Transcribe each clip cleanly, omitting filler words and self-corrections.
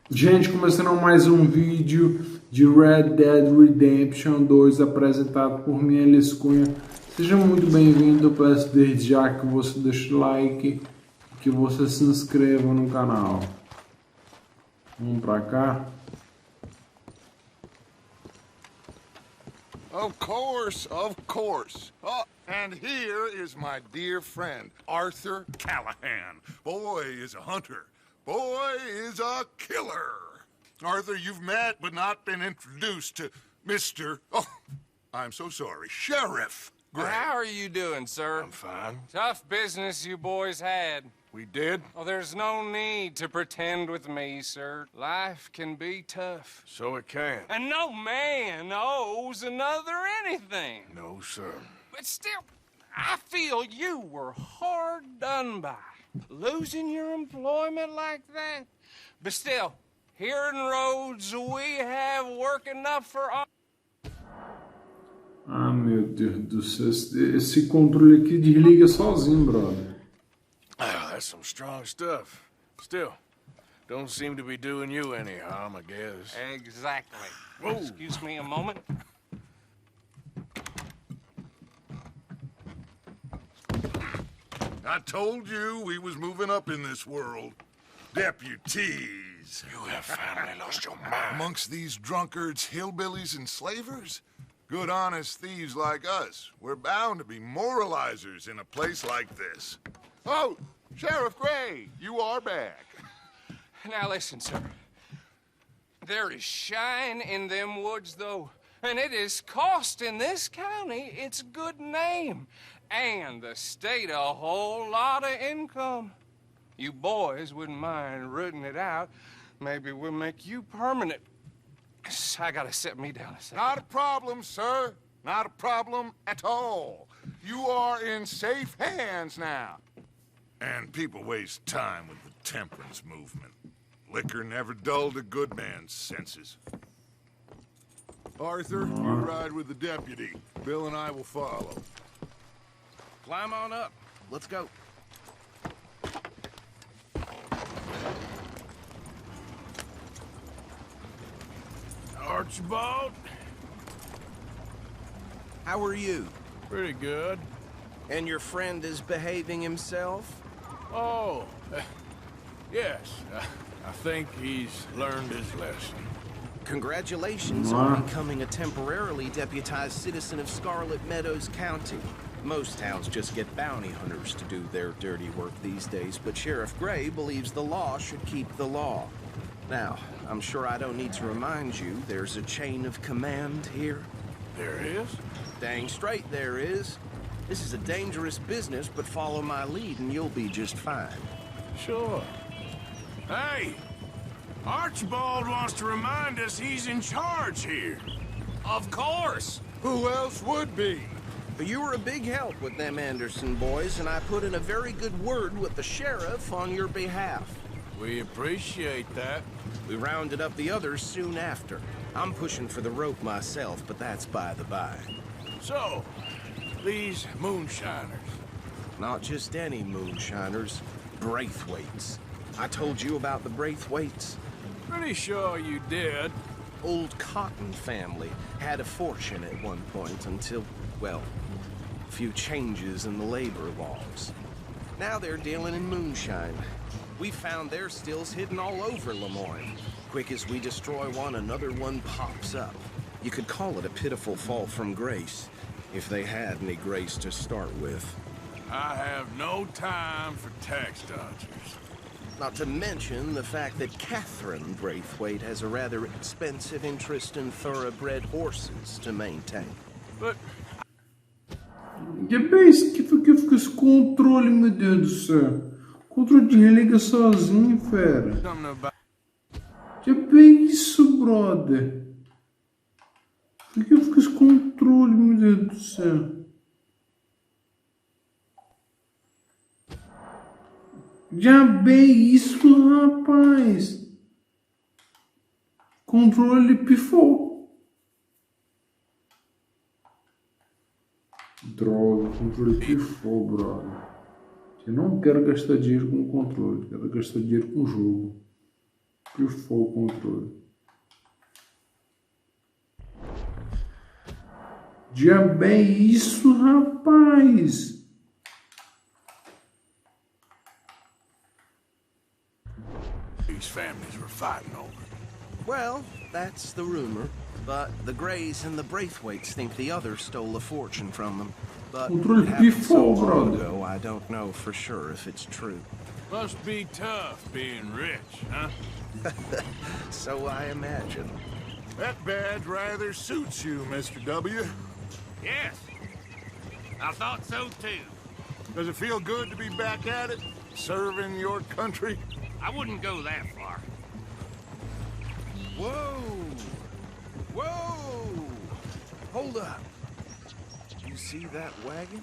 Gente, começando mais um vídeo de Red Dead Redemption 2 apresentado por mim, Elis Cunha. Seja muito bem-vindo, eu peço desde já que você deixe o like, que você se inscreva no canal. Vamos pra cá. Of course, of course. Oh, and here is my dear friend, Arthur Callahan. Boy is a hunter. Boy is a killer. Arthur, you've met but not been introduced to Mr. Oh, I'm so sorry, Sheriff Gray. How are you doing, sir? I'm fine. Tough business you boys had. We did? Oh, there's no need to pretend with me, sir. Life can be tough. So it can. And no man owes another anything. No, sir. But still, I feel you were hard done by. Losing your employment like that. But still, here in Rhodes, we have work enough for all. Ah, meu Deus do céu, esse controle aqui desliga sozinho, brother. Oh, that's some strong stuff. Still, don't seem to be doing you any harm, I guess. Exactly. Whoa. Excuse me a moment. I told you we was moving up in this world. Deputies. You have finally lost your mind. Amongst these drunkards, hillbillies, and slavers? Good, honest thieves like us. We're bound to be moralizers in a place like this. Oh, Sheriff Gray, you are back. Now listen, sir. There is shine in them woods, though, and it is costing this county its good name, and the state a whole lot of income. You boys wouldn't mind rooting it out. Maybe we'll make you permanent. I gotta sit me down a second. Not a problem, sir. Not a problem at all. You are in safe hands now. And people waste time with the temperance movement. Liquor never dulled a good man's senses. Arthur, you ride with the deputy. Bill and I will follow. Climb on up. Let's go. Archibald? How are you? Pretty good. And your friend is behaving himself? Oh, yes. I think he's learned his lesson. Congratulations on becoming a temporarily deputized citizen of Scarlet Meadows County. Most towns just get bounty hunters to do their dirty work these days, but Sheriff Gray believes the law should keep the law. Now, I'm sure I don't need to remind you, there's a chain of command here. There is? Dang straight there is. This is a dangerous business, but follow my lead and you'll be just fine. Sure. Hey! Archibald wants to remind us he's in charge here. Of course. Who else would be? But you were a big help with them Anderson boys, and I put in a very good word with the sheriff on your behalf. We appreciate that. We rounded up the others soon after. I'm pushing for the rope myself, but that's by the by. So, these moonshiners. Not just any moonshiners, Braithwaites. I told you about the Braithwaites. Pretty sure you did. Old Cotton family had a fortune at one point until, well, a few changes in the labor laws. Now they're dealing in moonshine. We found their stills hidden all over Lemoyne. Quick as we destroy one, another one pops up. You could call it a pitiful fall from grace, if they had any grace to start with. I have no time for tax dodgers. Not to mention the fact that Catherine Braithwaite has a rather expensive interest in thoroughbred horses to maintain. But Que bem, isso que fica esse controle, meu Deus do céu. O controle desliga sozinho, fera. something about Que bem isso, brother. Por que fica esse controle, meu Deus do céu? Já bem isso, rapaz. Controle pifou. Droga, controle pifou, brother. Eu não quero gastar dinheiro com controle, quero gastar dinheiro com o jogo. que for o controle. Diabo é isso, rapaz? These families were fighting over. Well, that's the rumor. But the Greys and the Braithwaites think the others stole a fortune from them. But Controle it happened so pifou, long brother. ago, I don't know for sure if it's true. Must be tough being rich, huh? So I imagine. That badge rather suits you, Mr. W. Yes. I thought so too. Does it feel good to be back at it, serving your country? I wouldn't go that far. Whoa! Whoa! Hold up. You see that wagon?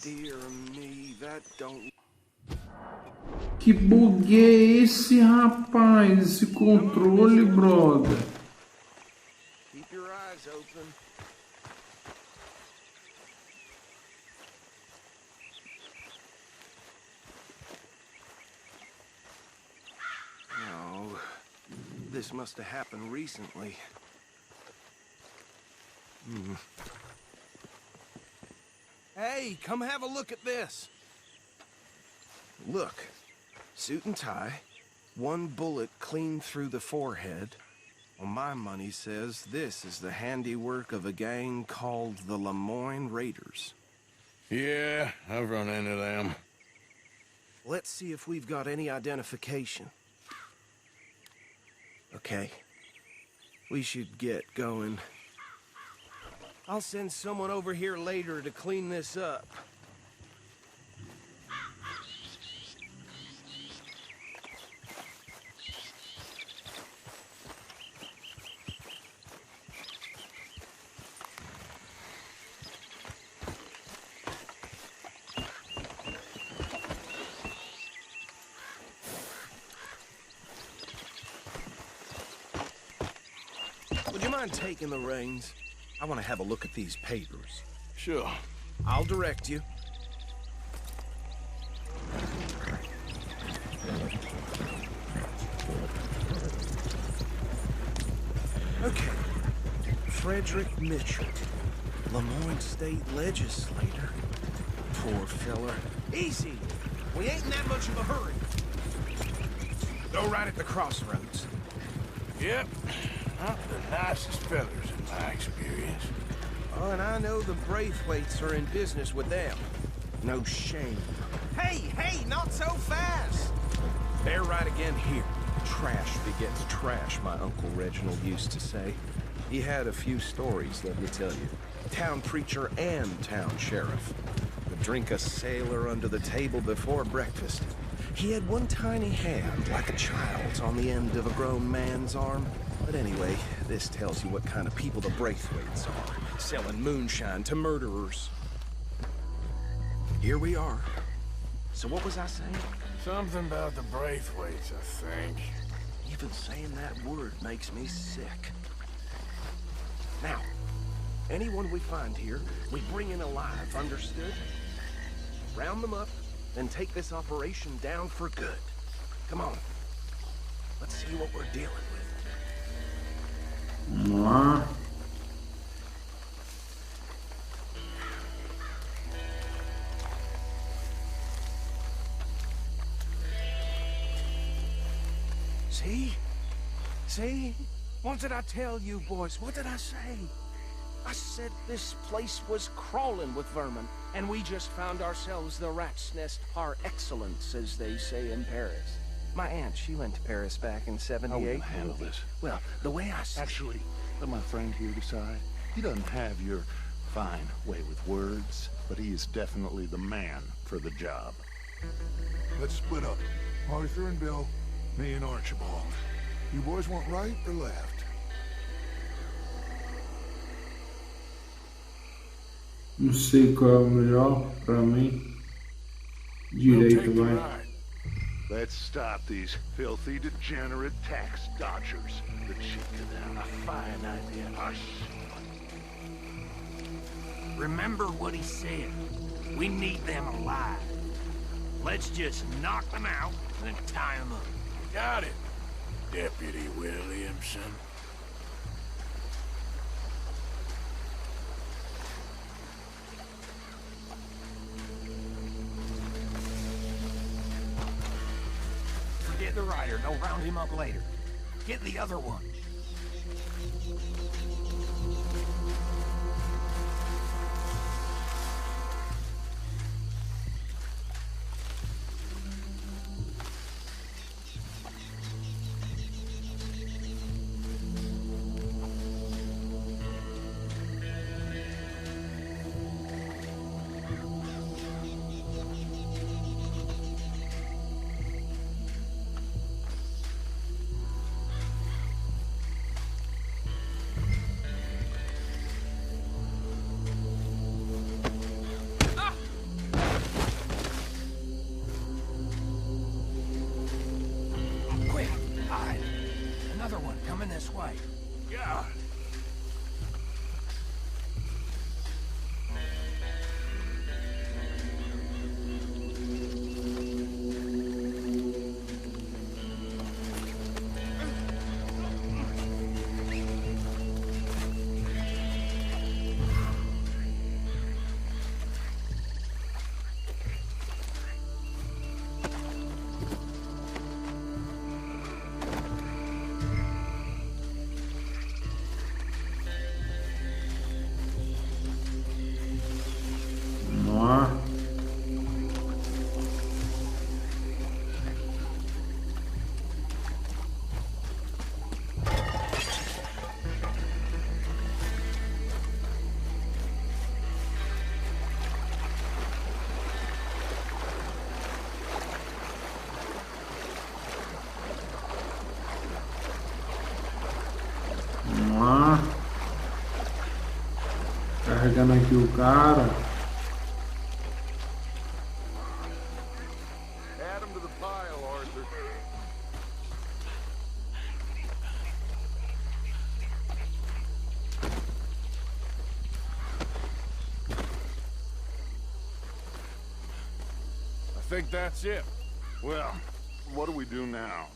Dear me, that don't... Que bug é esse, rapaz? Esse controle, brother. Keep your eyes open. Oh, this must have happened recently. Hey, come have a look at this. Look, suit and tie, one bullet clean through the forehead. Well, my money says this is the handiwork of a gang called the Lemoyne Raiders. Yeah, I've run into them. Let's see if we've got any identification. Okay. We should get going. I'll send someone over here later to clean this up. Would you mind taking the reins? I want to have a look at these papers. Sure. I'll direct you. Okay. Frederick Mitchell, Lemoyne State Legislator. Poor fella. Easy. We ain't in that much of a hurry. Go right at the crossroads. Yep. Not the nicest fellas in my experience. Oh, and I know the Braithwaites are in business with them. No shame. Hey, not so fast! They're right again here. Trash begets trash, my Uncle Reginald used to say. He had a few stories, let me tell you. Town preacher and town sheriff. Would drink a sailor under the table before breakfast. He had one tiny hand, like a child's, on the end of a grown man's arm. But anyway, this tells you what kind of people the Braithwaites are. Selling moonshine to murderers. Here we are. So what was I saying? Something about the Braithwaites, I think. Even saying that word makes me sick. Now, anyone we find here, we bring in alive, understood? Round them up, then take this operation down for good. Come on. Let's see what we're dealing with. Vamos lá. See? See? What did I tell you, boys? What did I say? I said this place was crawling with vermin, and we just found ourselves the rat's nest par excellence, as they say in Paris. My aunt, she went to Paris back in '78. How are we gonna handle this? Well, the way I see Actually, let my friend here decide. He doesn't have your fine way with words, but he is definitely the man for the job. Let's split up. Arthur and Bill, me and Archibald. You boys want right or left? Não sei qual é o melhor pra mim. We'll Direito, take the vai. right. Let's stop these filthy, degenerate tax dodgers. The chicken, a fine idea. Hush. Remember what he said. We need them alive. Let's just knock them out and then tie them up. Got it, Deputy Williamson. Forget the rider. They'll round him up later. Get the other one. This way. God. Carregando aqui o cara. Add him to the pile, Arthur. I think that's it. Well, what do we do now?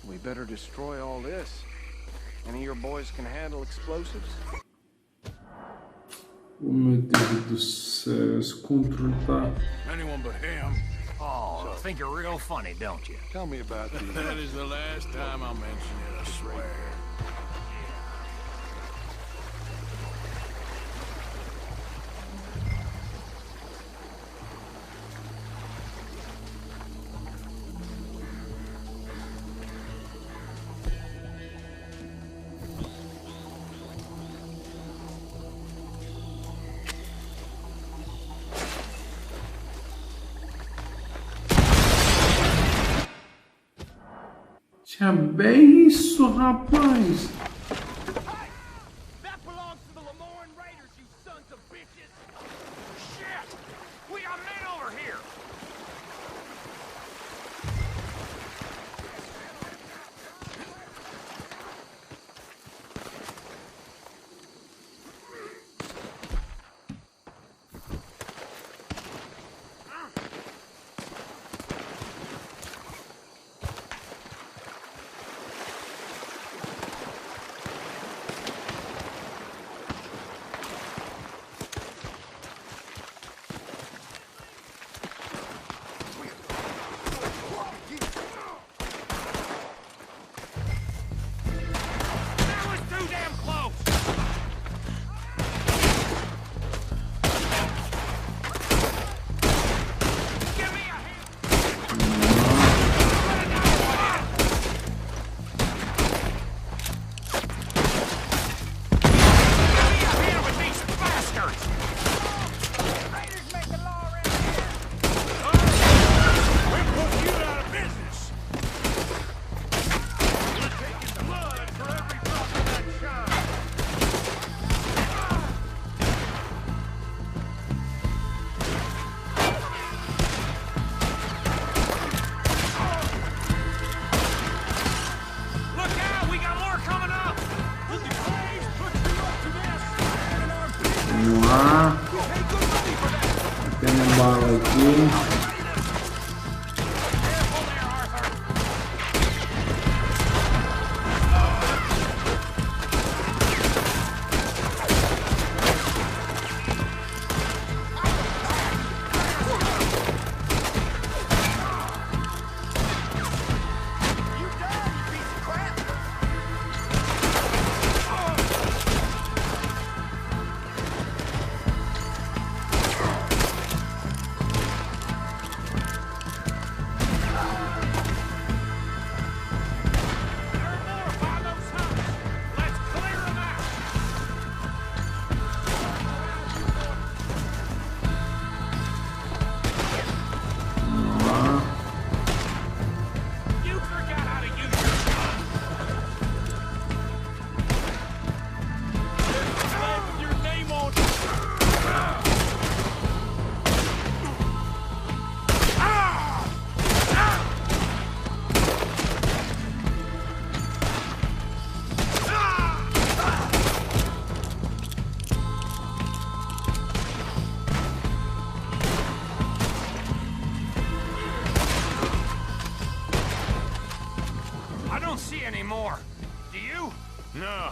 We better destroy all this. Any of your boys can handle explosives? Oh, meu Deus do céu, esse controle tá... Anyone but him. Oh, I think you're real funny, don't you? Tell me about the... That is the last time I'll mention it, I swear. Tinha bem isso, rapaz. That belongs to the Lemoyne Raiders, you sons of bitches! Shit! We got men over here! Vamos lá. Tem uma bala aqui. Anymore. Do you? No.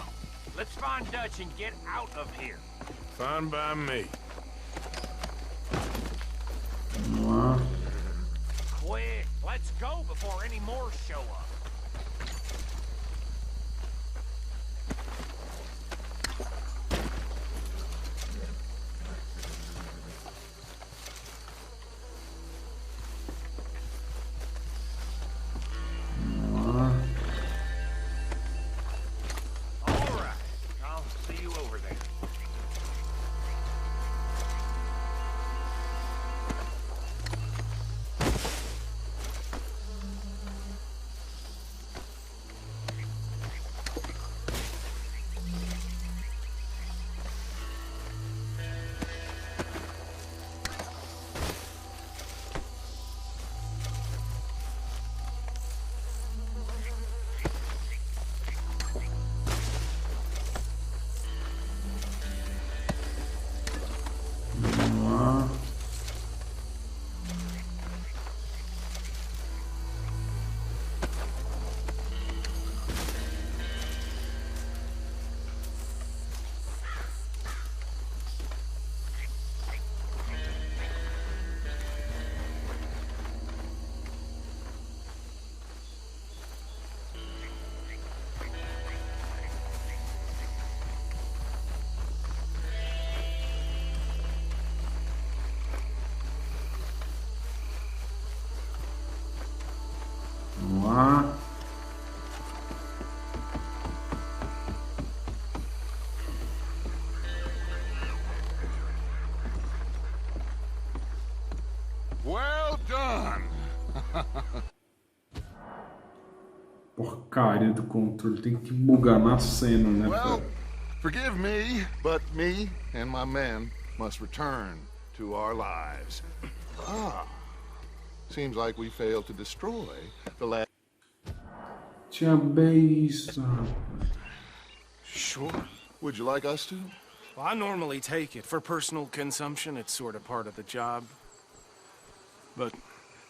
Let's find Dutch and get out of here. Fine by me. Vamos lá. Quick, let's go before any more show up. Well done. Porcaria do controle, tem que bugar na cena, né, Well, cara? forgive me, but me and my men must return to our lives. Seems like we failed to destroy the last. Tinha besta, rapaz. Sure. Would you like us to? Well, I normally take it. For personal consumption, it's sort of part of the job. But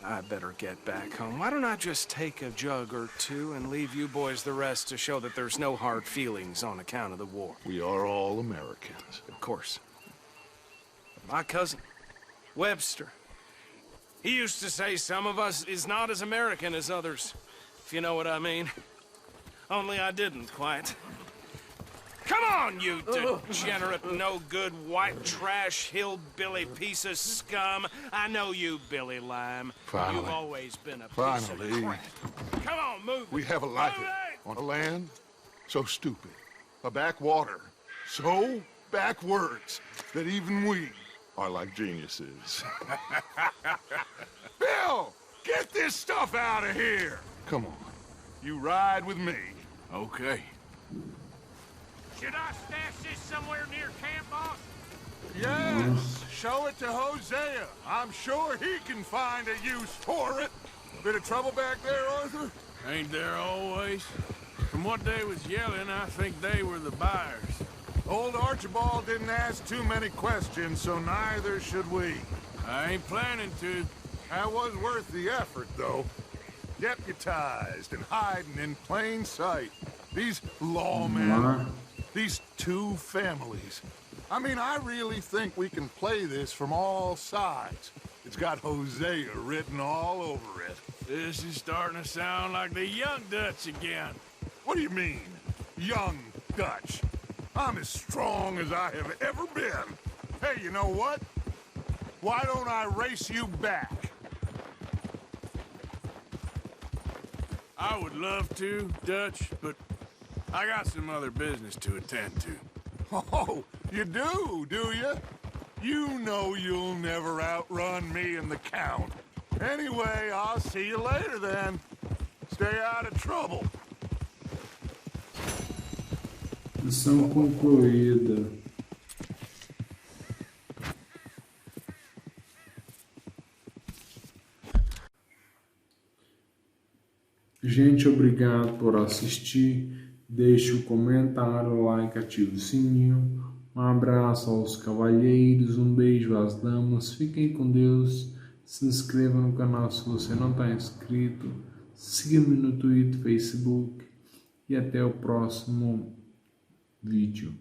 I better get back home. Why don't I just take a jug or two and leave you boys the rest to show that there's no hard feelings on account of the war? We are all Americans. Of course. My cousin, Webster, he used to say some of us is not as American as others, if you know what I mean. Only I didn't quite. Come on, you degenerate, no-good, white trash, hillbilly piece of scum. I know you, Billy Lime. Finally. You've always been a piece of crap. Come on, move We it. have a life Move it! on a land so stupid, a backwater so backwards that even we are like geniuses. Bill, get this stuff out of here. Come on, you ride with me. Okay. Should I stash this somewhere near camp, boss? Yes, show it to Hosea. I'm sure he can find a use for it. Bit of trouble back there, Arthur? Ain't there always? From what they was yelling, I think they were the buyers. Old Archibald didn't ask too many questions, so neither should we. I ain't planning to. That was worth the effort, though. Deputized and hiding in plain sight. These lawmen, these two families. I mean, I really think we can play this from all sides. It's got Hosea written all over it. This is starting to sound like the Young Dutch again. What do you mean, young Dutch? I'm as strong as I have ever been. Hey, you know what? Why don't I race you back? I would love to, Dutch, but I got some other business to attend to. Oh, you do you? You know you'll never outrun me and the Count. Anyway, I'll see you later then. Stay out of trouble. Missão concluída. Gente, obrigado por assistir. Deixe o comentário, like, ative o sininho. Um abraço aos cavalheiros, um beijo às damas. Fiquem com Deus. Se inscreva no canal se você não está inscrito. Siga-me no Twitter, Facebook. E até o próximo vídeo.